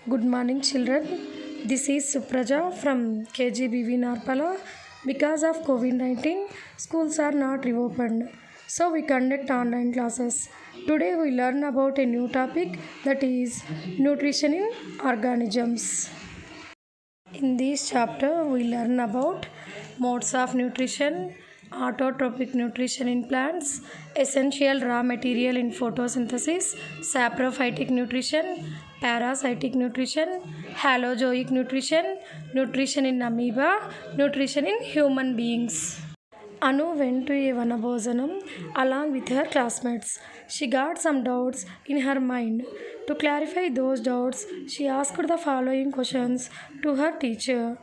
Good morning, children. This is Supraja from KGBV Narpala. Because of COVID 19, schools are not reopened, so we conduct online classes. Today, we learn about a new topic, that is nutrition in organisms. In this chapter, we learn about modes of nutrition, autotrophic nutrition in plants, essential raw material in photosynthesis, saprophytic nutrition, parasitic nutrition, halozoic nutrition, nutrition in amoeba, nutrition in human beings. Anu went to a Vanabhojanam along with her classmates. She got some doubts in her mind. To clarify those doubts, she asked the following questions to her teacher.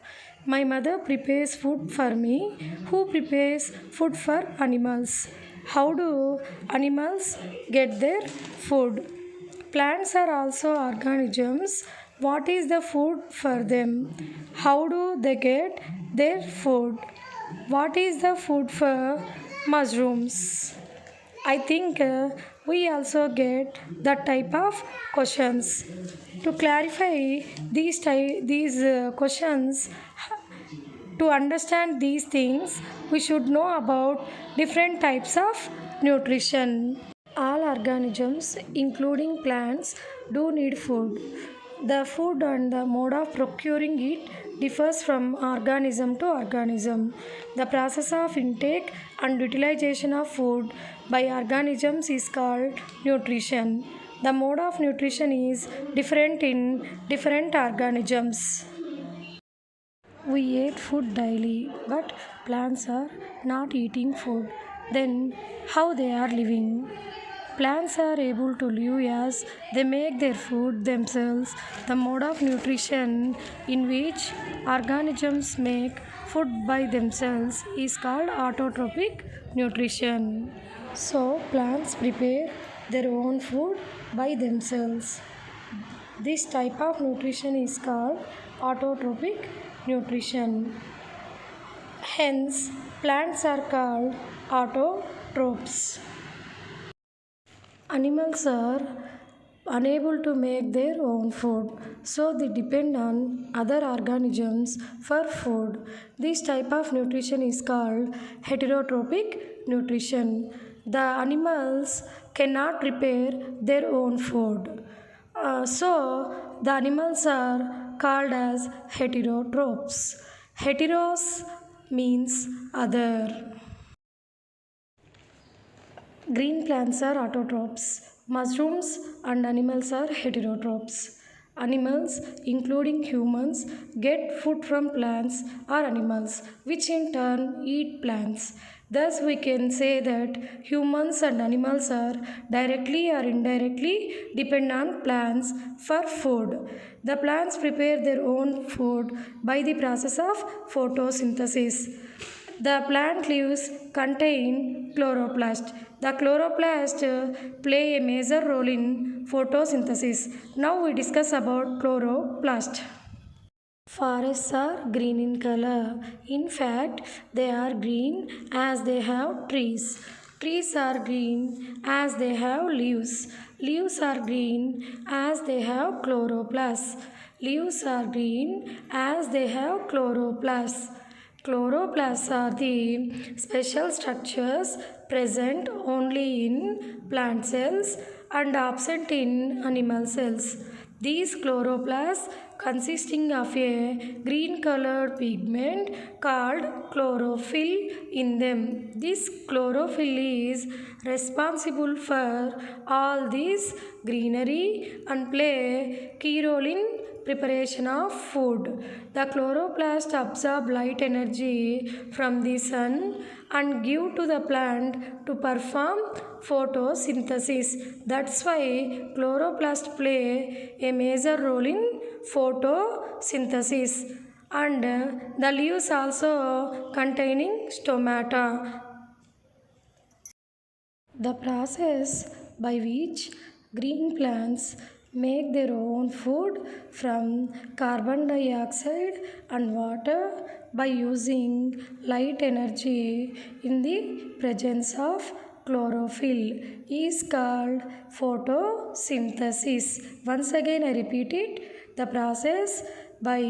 My mother prepares food for me. Who prepares food for animals? How do animals get their food? Plants are also organisms. What is the food for them? How do they get their food? What is the food for mushrooms? I think we also get that type of questions. To clarify these questions, to understand these things, we should know about different types of nutrition. All organisms, including plants, do need food. The food and the mode of procuring it differs from organism to organism. The process of intake and utilization of food by organisms is called nutrition. The mode of nutrition is different in different organisms. We eat food daily, but plants are not eating food. Then, how they are living? Plants are able to live as they make their food themselves. The mode of nutrition in which organisms make food by themselves is called autotrophic nutrition. So, plants prepare their own food by themselves. This type of nutrition is called autotrophic nutrition. Hence, plants are called autotrophs. Animals are unable to make their own food, so they depend on other organisms for food. This type of nutrition is called heterotrophic nutrition. The animals cannot prepare their own food. So the animals are called as heterotrophs. Heteros means other. Green plants are autotrophs. Mushrooms and animals are heterotrophs. Animals, including humans, get food from plants or animals, which in turn eat plants. Thus, we can say that humans and animals are directly or indirectly dependent on plants for food. The plants prepare their own food by the process of photosynthesis. The plant leaves contain chloroplast. The chloroplast play a major role in photosynthesis. Now we discuss about chloroplast. Forests are green in color. In fact, they are green as they have trees. Trees are green as they have leaves. Leaves are green as they have chloroplasts. Leaves are green as they have chloroplasts. Chloroplasts are the special structures present only in plant cells and absent in animal cells. These chloroplasts consisting of a green colored pigment called chlorophyll in them. This chlorophyll is responsible for all this greenery and play key role in preparation of food. The chloroplast absorb light energy from the sun and give to the plant to perform photosynthesis. That's why chloroplast play a major role in photosynthesis. And the leaves also containing stomata. The process by which green plants make their own food from carbon dioxide and water by using light energy in the presence of chlorophyll is called photosynthesis. Once again I repeat it. the process by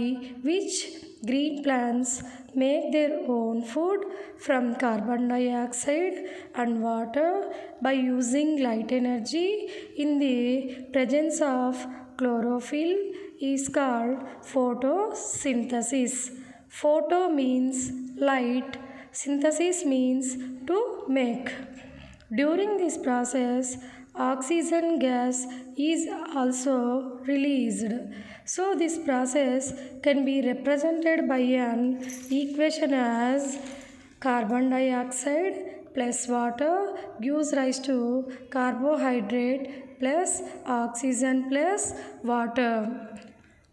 which green plants make their own food from carbon dioxide and water by using light energy in the presence of chlorophyll is called photosynthesis. Photo means light, synthesis means to make. During this process, oxygen gas is also released. So, this process can be represented by an equation as carbon dioxide plus water gives rise to carbohydrate plus oxygen plus water.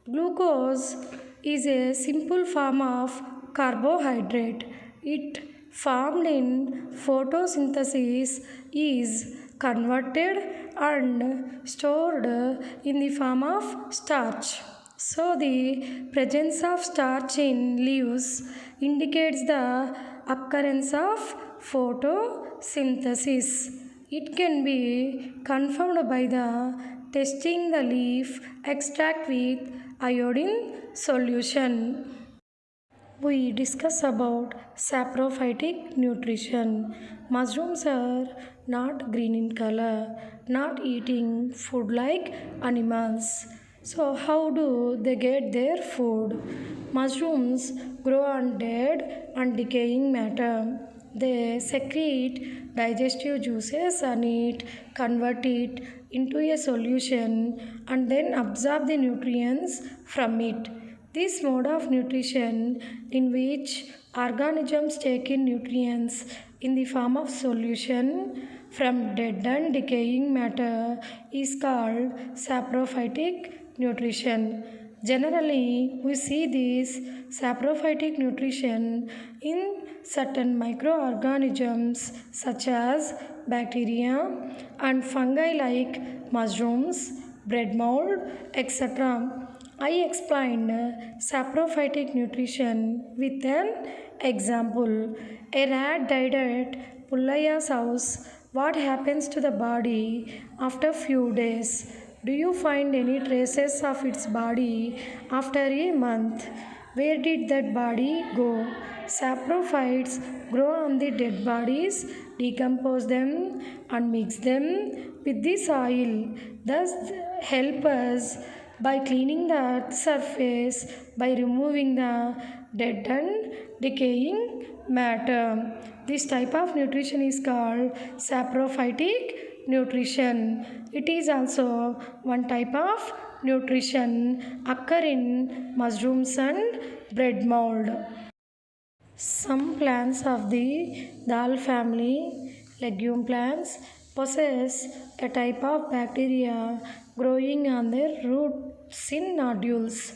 Glucose is a simple form of carbohydrate. It formed in photosynthesis is converted and stored in the form of starch. So, the presence of starch in leaves indicates the occurrence of photosynthesis. It can be confirmed by the testing the leaf extract with iodine solution. We discuss about saprophytic nutrition. Mushrooms are not green in color, not eating food like animals. So, how do they get their food? Mushrooms grow on dead and decaying matter. They secrete digestive juices and convert it into a solution, and then absorb the nutrients from it. This mode of nutrition, in which organisms take in nutrients in the form of solution from dead and decaying matter, is called saprophytic nutrition. Generally, we see this saprophytic nutrition in certain microorganisms such as bacteria and fungi like mushrooms, bread mold, etc. I explained saprophytic nutrition with an example. A rat died at Pullaya's house. What happens to the body after few days? Do you find any traces of its body after a month? Where did that body go? Saprophytes grow on the dead bodies, decompose them, and mix them with the soil. Thus, help us by cleaning the earth's surface by removing the dead and decaying matter. This type of nutrition is called saprophytic nutrition. It is also one type of nutrition occur in mushrooms and bread mold. Some plants of the dal family, legume plants, possess a type of bacteria growing on their roots in nodules.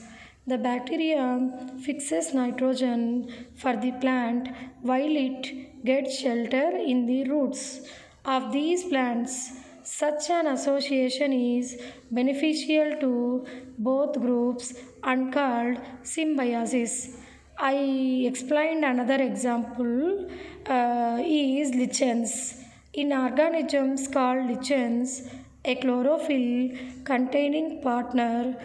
The bacteria fixes nitrogen for the plant while it gets shelter in the roots of these plants. Such an association is beneficial to both groups and called symbiosis. I explained another example is lichens. In organisms called lichens, a chlorophyll containing partner,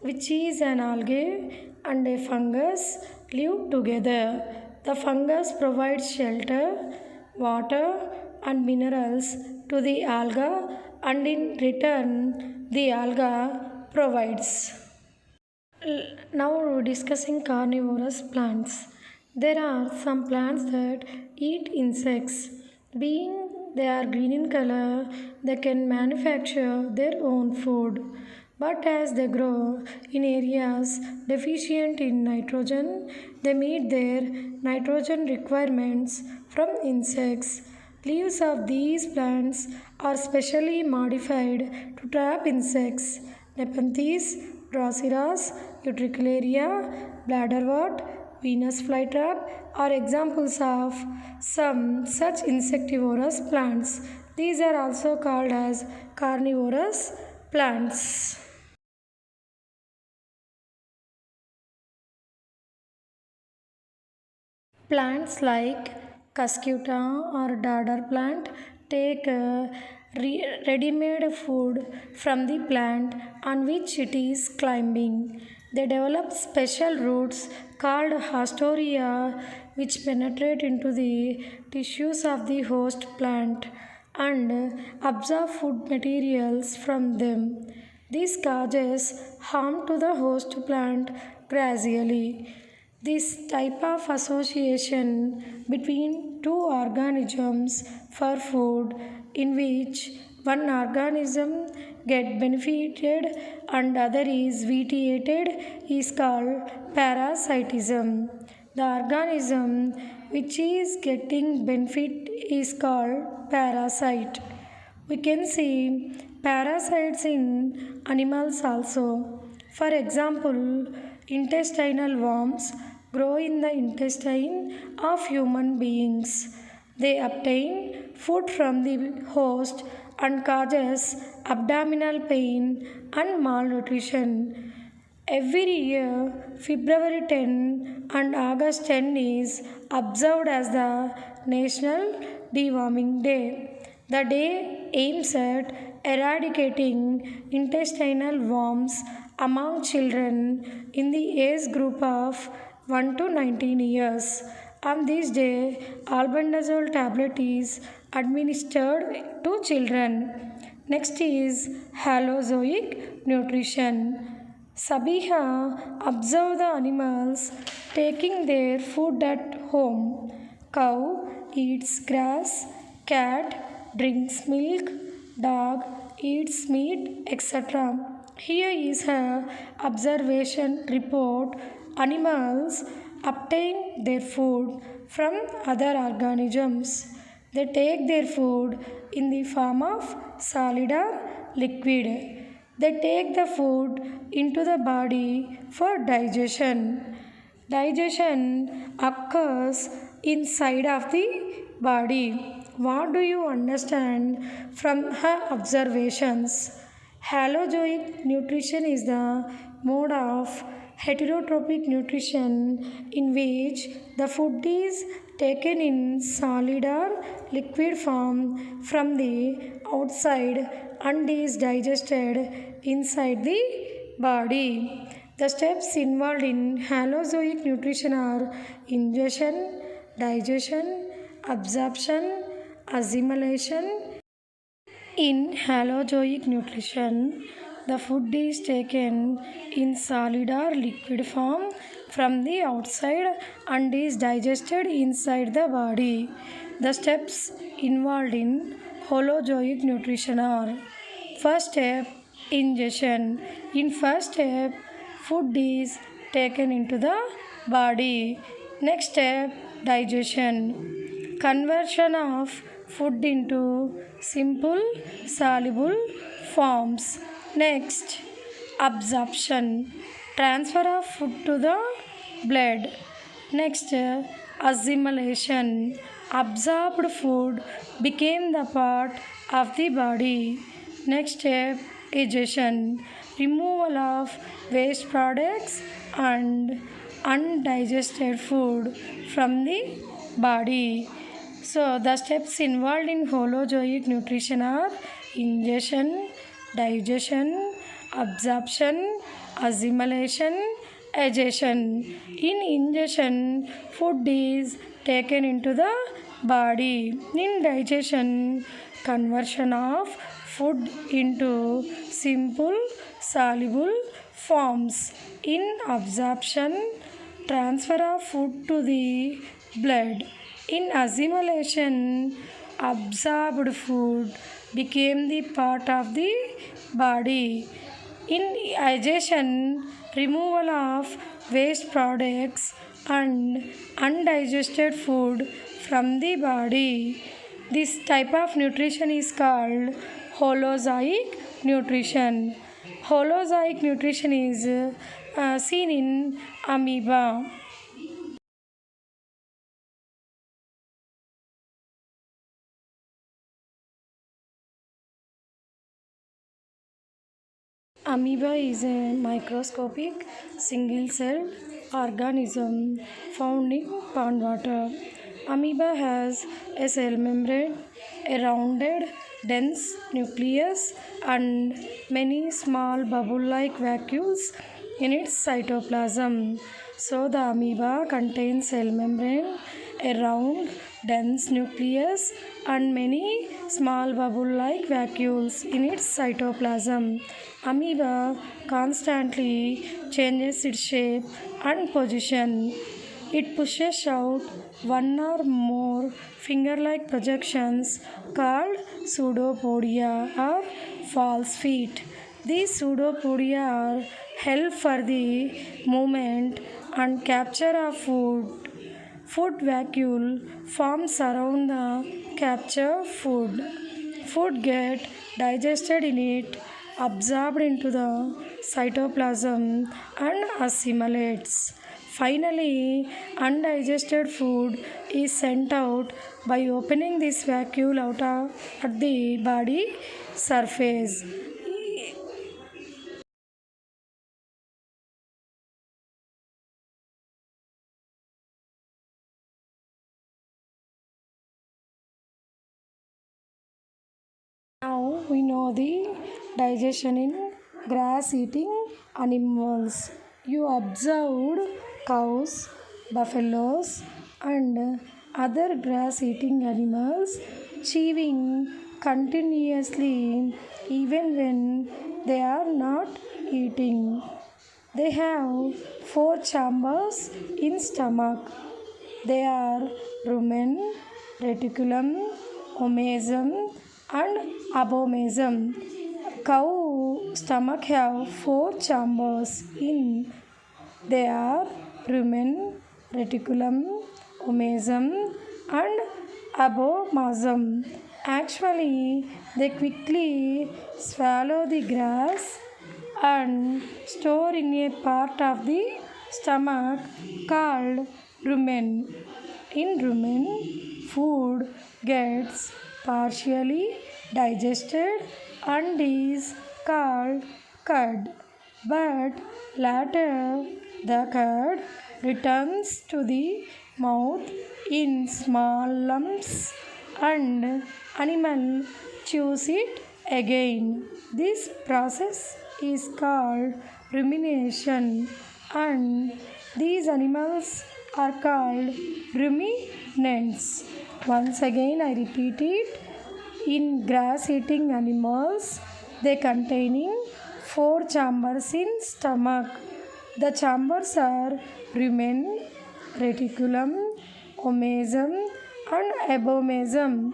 which is an algae and a fungus, live together. The fungus provides shelter, water, and minerals to the alga, and in return, the alga provides. Now we're discussing carnivorous plants. There are some plants that eat insects. Being they are green in color, they can manufacture their own food. But as they grow in areas deficient in nitrogen, they meet their nitrogen requirements from insects. Leaves of these plants are specially modified to trap insects. Nepenthes, Drosera's, Utricularia, bladderwort, Venus flytrap are examples of some such insectivorous plants. These are also called as carnivorous plants. Plants like cuscuta or dodder plant take ready-made food from the plant on which it is climbing. They develop special roots called hastoria which penetrate into the tissues of the host plant and absorb food materials from them. This causes harm to the host plant gradually. This type of association between two organisms for food in which one organism get benefited and other is vitiated is called parasitism. The organism which is getting benefit is called parasite. We can see parasites in animals also. For example, intestinal worms grow in the intestine of human beings. They obtain food from the host and causes abdominal pain and malnutrition. Every year, February 10 and August 10 is observed as the National Deworming Day. The day aims at eradicating intestinal worms among children in the age group of 1 to 19 years. On this day, albendazole tablet is administered to children. Next is halozoic nutrition. Sabiha observed the animals taking their food at home. Cow eats grass, cat drinks milk, dog eats meat, etc. Here is her observation report. Animals obtain their food from other organisms. They take their food in the form of solid or liquid. They take the food into the body for digestion. Digestion occurs inside of the body. What do you understand from her observations? Halozoic nutrition is the mode of heterotrophic nutrition in which the food is taken in solid or liquid form from the outside and is digested inside the body. The steps involved in halozoic nutrition are ingestion, digestion, absorption, assimilation. In halozoic nutrition, the food is taken in solid or liquid form from the outside and is digested inside the body. The steps involved in holozoic nutrition are: first step, ingestion. In first step, food is taken into the body. Next step, digestion. Conversion of food into simple soluble forms. Next, absorption. Transfer of food to the blood. Next, assimilation. Absorbed food became the part of the body. Next step, digestion. Removal of waste products and undigested food from the body. So, the steps involved in holozoic nutrition are ingestion, digestion, absorption, assimilation, digestion. In ingestion, food is taken into the body. In digestion, conversion of food into simple soluble forms. In absorption, transfer of food to the blood. In assimilation, absorbed food became the part of the body. In digestion, removal of waste products and undigested food from the body. This type of nutrition is called holozoic nutrition. Holozoic nutrition is seen in amoeba. Amoeba is a microscopic single-celled organism found in pond water. Amoeba has a cell membrane, a rounded dense nucleus and many small bubble-like vacuoles in its cytoplasm. So the amoeba contains cell membrane, a round dense nucleus and many small bubble-like vacuoles in its cytoplasm. Amoeba constantly changes its shape and position. It pushes out one or more finger-like projections called pseudopodia or false feet. These pseudopodia are held for the movement and capture of food. Food vacuole forms around the captured food. Food get digested in it, absorbed into the cytoplasm and assimilates. Finally, undigested food is sent out by opening this vacuole at the body surface. Now we know the digestion in grass eating animals. You observed cows, buffaloes, and other grass eating animals chewing continuously even when they are not eating. They have four chambers in stomach. They are rumen, reticulum, omasum, and abomasum. Cow stomach have four chambers in. They are rumen, reticulum, omasum, and abomasum. Actually, they quickly swallow the grass and store in a part of the stomach called rumen. In rumen, food gets partially digested and is called curd. But later, the curd returns to the mouth in small lumps and animal chews it again. This process is called rumination and these animals are called ruminants. Once again I repeat it. In grass eating animals, they containing four chambers in stomach. The chambers are rumen, reticulum, omasum, and abomasum.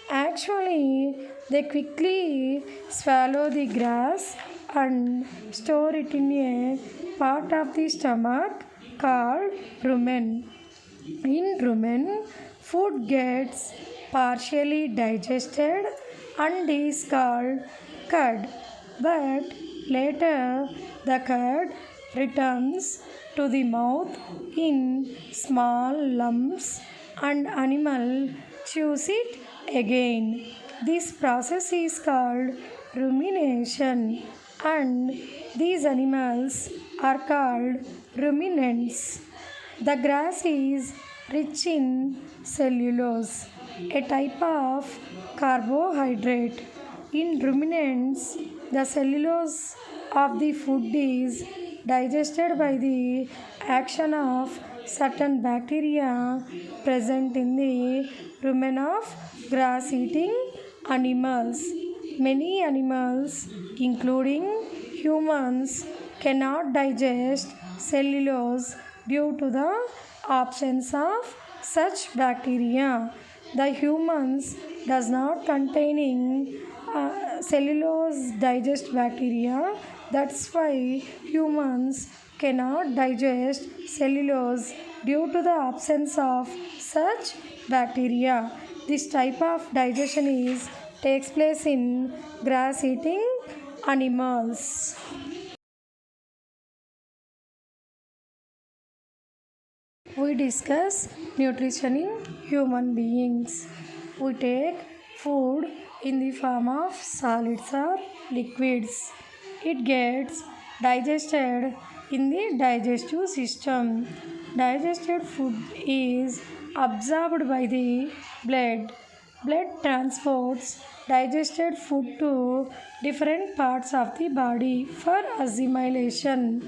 Actually, they quickly swallow the grass and store it in a part of the stomach called rumen. In rumen, food gets partially digested and is called curd. But later, the curd returns to the mouth in small lumps and animal chews it again. This process is called rumination and these animals are called ruminants. The grass is rich in cellulose, a type of carbohydrate. In ruminants, the cellulose of the food is digested by the action of certain bacteria present in the rumen of grass eating animals. Many animals, including humans, cannot digest cellulose due to the absence of such bacteria. The humans does not containing cellulose digest bacteria. That's why humans cannot digest cellulose due to the absence of such bacteria. This type of digestion is takes place in grass eating animals. We discuss nutrition in human beings. We take food in the form of solids or liquids. It gets digested in the digestive system. Digested food is absorbed by the blood Blood transports digested food to different parts of the body for assimilation.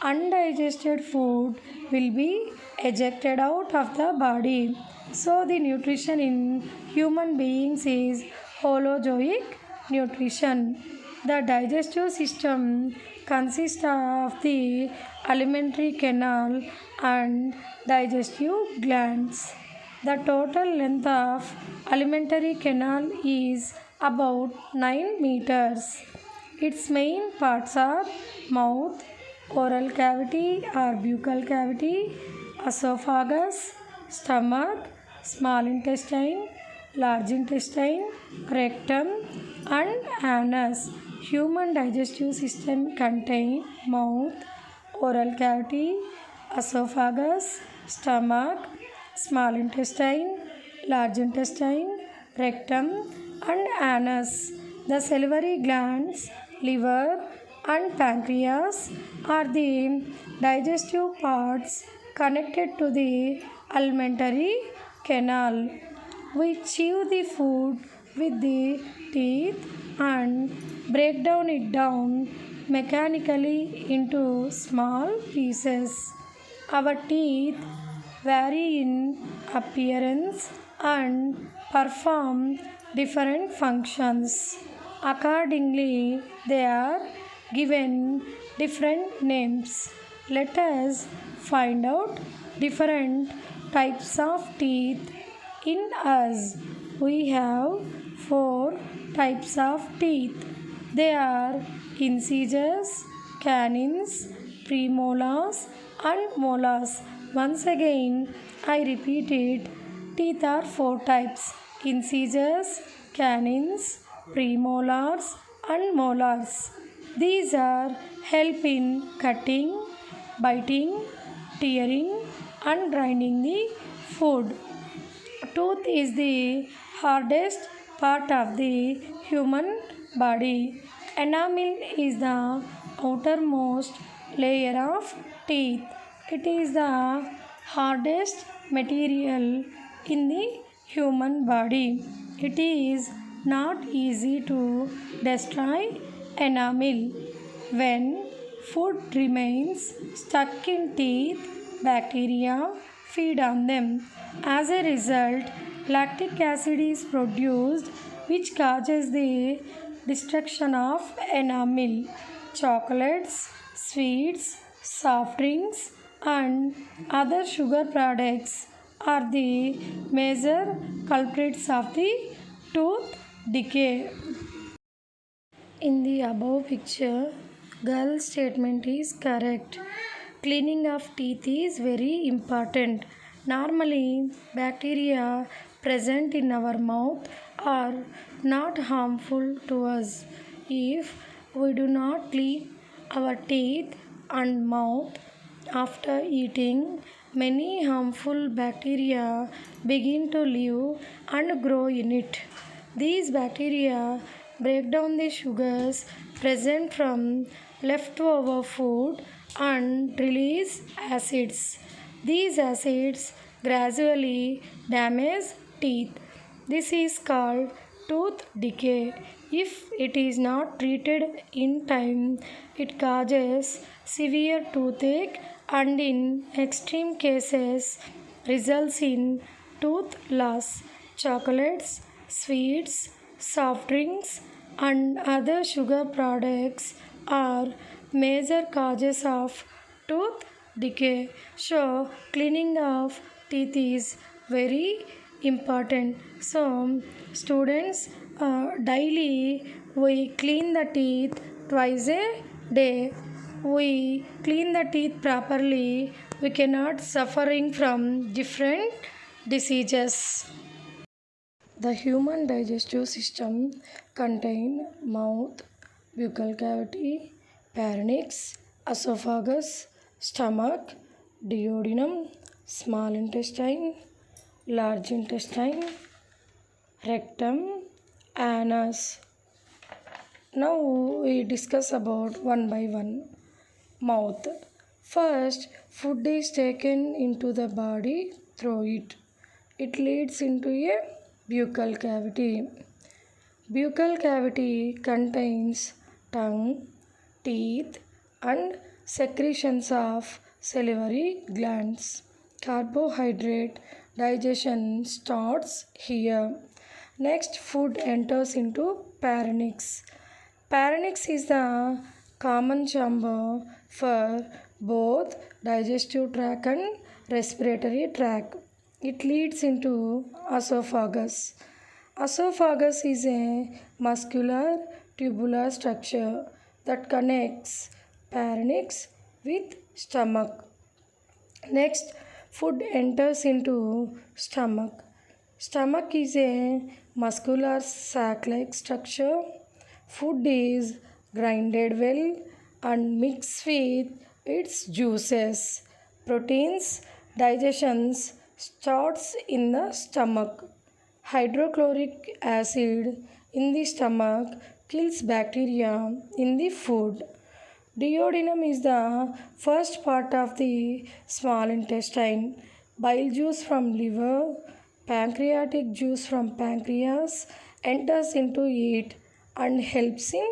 Undigested food will be ejected out of the body. So, the nutrition in human beings is holozoic nutrition. The digestive system consists of the alimentary canal and digestive glands. The total length of alimentary canal is about 9 meters. Its main parts are mouth, oral cavity or buccal cavity, esophagus, stomach, small intestine, large intestine, rectum, and anus. Human digestive system contain mouth, oral cavity, esophagus, stomach, small intestine, large intestine, rectum, and anus. The salivary glands, liver, and pancreas are the digestive parts connected to the alimentary canal. We chew the food with the teeth and break it down mechanically into small pieces. Our teeth vary in appearance and perform different functions. Accordingly, they are given different names. Let us find out different types of teeth in us. We have four types of teeth. They are incisors, canines, premolars, and molars. Once again, I repeat it. Teeth are four types: incisors, canines, premolars, and molars. These are help in cutting, biting, tearing, and grinding the food. Tooth is the hardest part of the human body. Enamel is the outermost layer of teeth. It is the hardest material in the human body. It is not easy to destroy enamel. When food remains stuck in teeth, bacteria feed on them. As a result, lactic acid is produced, which causes the destruction of enamel. Chocolates, sweets, soft drinks, and other sugar products are the major culprits of the tooth decay. In the above picture, girl's statement is correct. Cleaning of teeth is very important. Normally, bacteria present in our mouth are not harmful to us. If we do not clean our teeth and mouth after eating, many harmful bacteria begin to live and grow in it. These bacteria break down the sugars present from leftover food and release acids. These acids gradually damage teeth. This is called tooth decay. If it is not treated in time, it causes severe toothache and in extreme cases results in tooth loss. Chocolates, sweets, soft drinks, and other sugar products are major causes of tooth decay. So, cleaning of teeth is very important. So, students, daily we clean the teeth twice a day. We clean the teeth properly, we cannot suffering from different diseases. The human digestive system contains mouth, buccal cavity, pharynx, esophagus, stomach, duodenum, small intestine, large intestine, rectum, anus. Now we discuss about one by one. Mouth. First, food is taken into the body through it. It leads into a Buccal cavity. Buccal cavity contains tongue, teeth, and secretions of salivary glands. Carbohydrate digestion starts here. Next, food enters into pharynx. Pharynx is the common chamber for both digestive tract and respiratory tract. It leads into esophagus. Esophagus is a muscular tubular structure that connects pharynx with stomach. Next, food enters into stomach. Stomach is a muscular sac-like structure. Food is grinded well and mixed with its juices. Proteins digestions starts in the stomach. Hydrochloric acid in the stomach kills bacteria in the food. Duodenum is the first part of the small intestine. Bile juice from liver, pancreatic juice from pancreas enters into it and helps in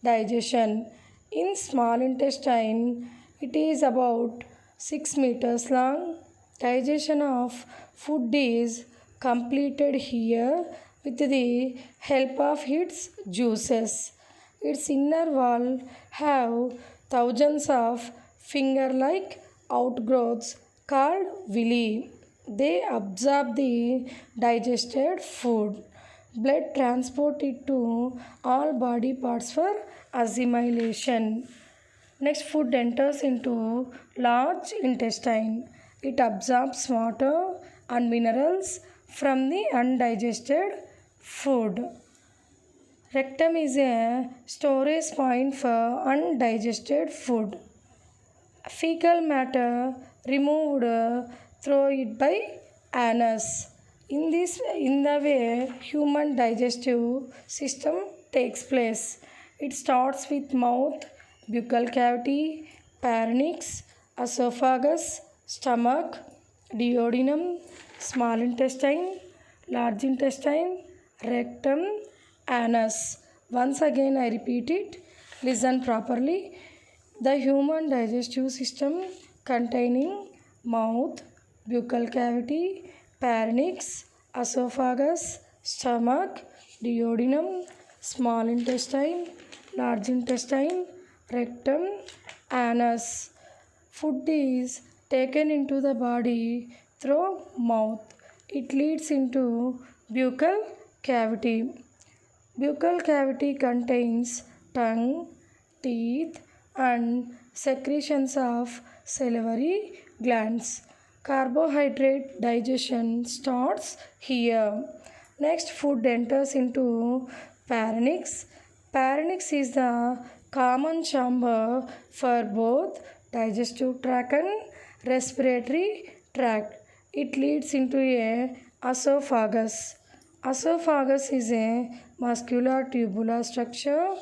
digestion. In small intestine, it is about 6 meters long. Digestion of food is completed here with the help of its juices. Its inner wall have thousands of finger-like outgrowths called villi. They absorb the digested food. Blood transported to all body parts for assimilation. Next, food enters into large intestine. It absorbs water and minerals from the undigested food. Rectum is a storage point for undigested food. Fecal matter removed through it by anus. In the way human digestive system takes place. It starts with mouth, buccal cavity, pharynx, esophagus, stomach, duodenum, small intestine, large intestine, rectum, anus. Once again I repeat it. Listen properly. The human digestive system containing mouth, buccal cavity, pharynx, esophagus, stomach, duodenum, small intestine, large intestine, rectum, anus. Food is taken into the body through mouth. It leads into buccal cavity. Buccal cavity contains tongue, teeth, and secretions of salivary glands. Carbohydrate digestion starts here. Next, food enters into pharynx. Pharynx is the common chamber for both digestive tract and respiratory tract. It leads into a esophagus. Esophagus is a muscular tubular structure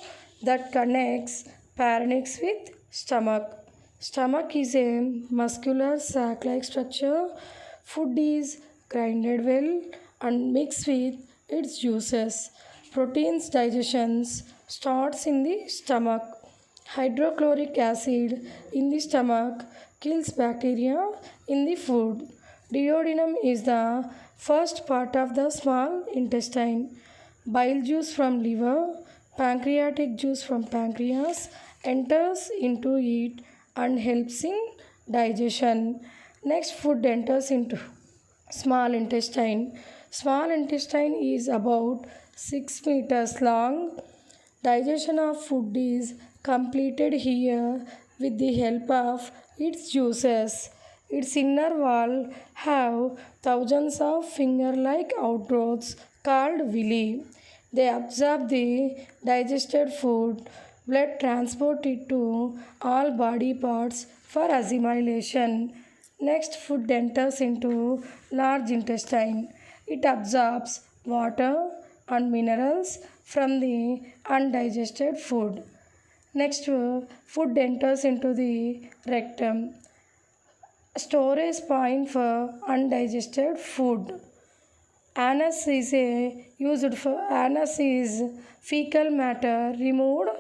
that connects pharynx with stomach. Stomach is a muscular sac-like structure. Food is grinded well and mixed with its juices. Proteins digestions starts in the stomach. Hydrochloric acid in the stomach kills bacteria in the food. Duodenum is the first part of the small intestine. Bile juice from liver, pancreatic juice from pancreas enters into it and helps in digestion. Next, food enters into small intestine. Small intestine is about 6 meters long. Digestion of food is completed here with the help of its juices. Its inner wall have thousands of finger-like outgrowths called villi. They absorb the digested food. Blood transported to all body parts for assimilation. Next, food enters into large intestine. It absorbs water and minerals from the undigested food. Next, food enters into the rectum, storage point for undigested food. Anus is fecal matter removed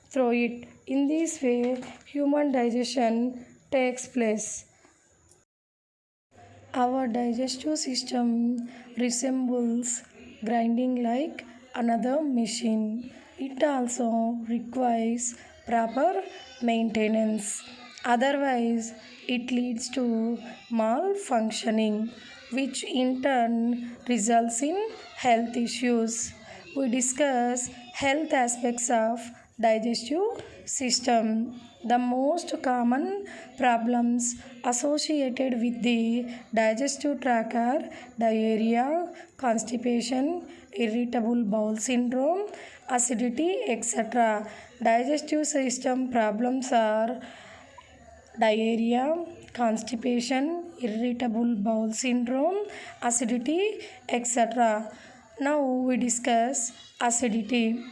through it. In this way, human digestion takes place. Our digestive system resembles grinding like another machine. It also requires proper maintenance. Otherwise, it leads to malfunctioning, which in turn results in health issues. We discuss health aspects of digestive system. The most common problems associated with the digestive tract are diarrhea, constipation, irritable bowel syndrome, acidity, etc. Digestive system problems are diarrhea, constipation, irritable bowel syndrome, acidity, etc. Now we discuss acidity.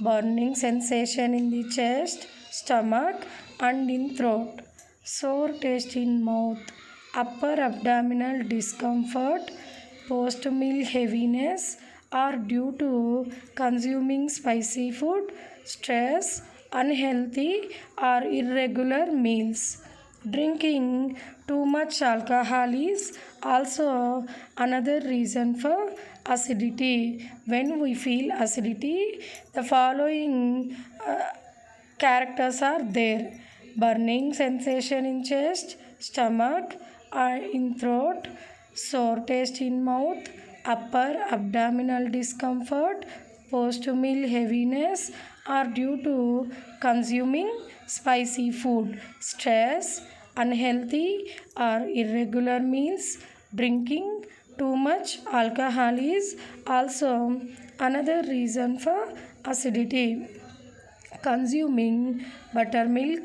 Burning sensation in the chest, stomach and in throat. Sour taste in mouth. Upper abdominal discomfort, post-meal heaviness are due to consuming spicy food, stress, unhealthy or irregular meals. Drinking too much alcohol is also another reason for acidity. When we feel acidity, the following characters are there: burning sensation in chest, stomach, or in throat, sour taste in mouth, upper abdominal discomfort, post meal heaviness are due to consuming spicy food, stress, unhealthy or irregular meals. Drinking too much alcohol is also another reason for acidity. Consuming buttermilk,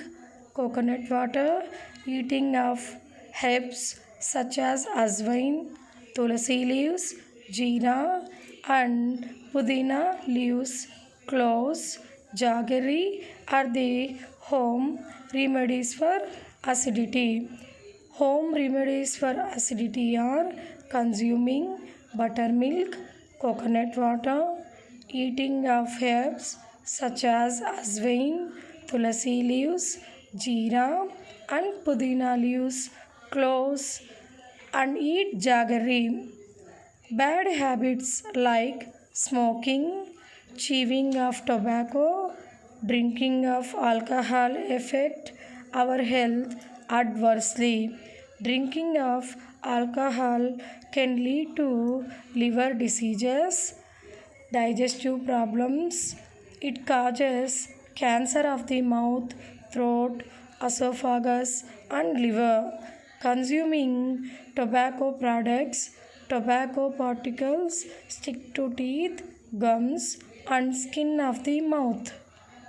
coconut water, eating of herbs such as azwain, tulsi leaves, jeera and pudina leaves, cloves, jaggery are the home remedies for acidity. Home remedies for acidity are consuming buttermilk, coconut water, eating of herbs such as azwain, tulsi leaves, jeera and pudina leaves, cloves and eat jaggery. Bad habits like smoking, chewing of tobacco, drinking of alcohol affect our health adversely. Drinking of alcohol can lead to liver diseases, digestive problems. It causes cancer of the mouth, throat, esophagus, and liver. Consuming tobacco products, tobacco particles stick to teeth, gums, and skin of the mouth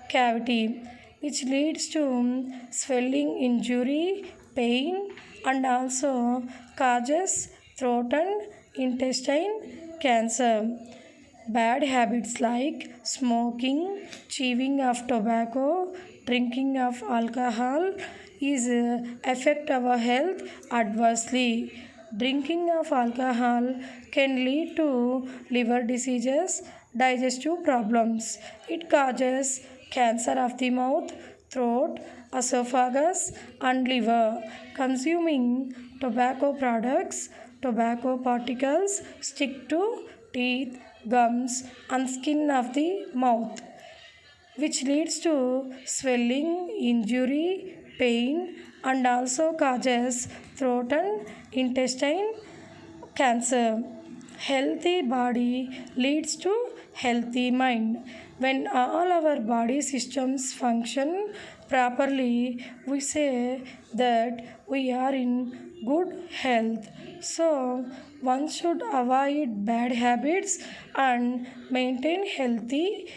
cavity, which leads to swelling, injury, pain, and also causes throat and intestine cancer. Bad habits like smoking, chewing of tobacco, drinking of alcohol is affect our health adversely. Drinking of alcohol can lead to liver diseases, digestive problems. It causes cancer of the mouth, throat, esophagus, and liver. Consuming tobacco products, tobacco particles stick to teeth, gums, and skin of the mouth, which leads to swelling, injury, pain, and also causes throat and intestine cancer. Healthy body leads to healthy mind. When all our body systems function properly, we say that we are in good health. So, one should avoid bad habits and maintain healthy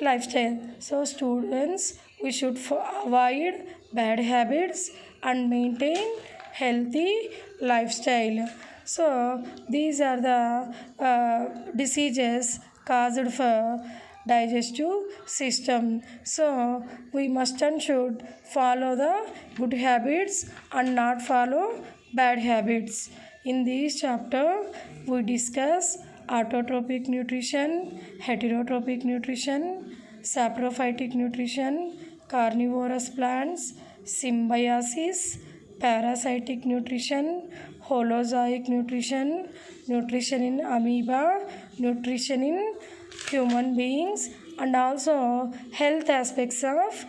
lifestyle. So, students, we should avoid bad habits and maintain healthy lifestyle. So, these are the diseases caused for digestive system. So, we must and should follow the good habits and not follow bad habits. In this chapter, we discuss autotrophic nutrition, heterotrophic nutrition, saprophytic nutrition, carnivorous plants, symbiosis, parasitic nutrition, holozoic nutrition, nutrition in amoeba, nutrition in human beings, and also health aspects of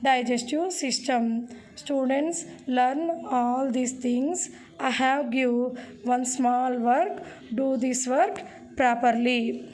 digestive system. Students learn all these things. I have give one small work. Do this work properly.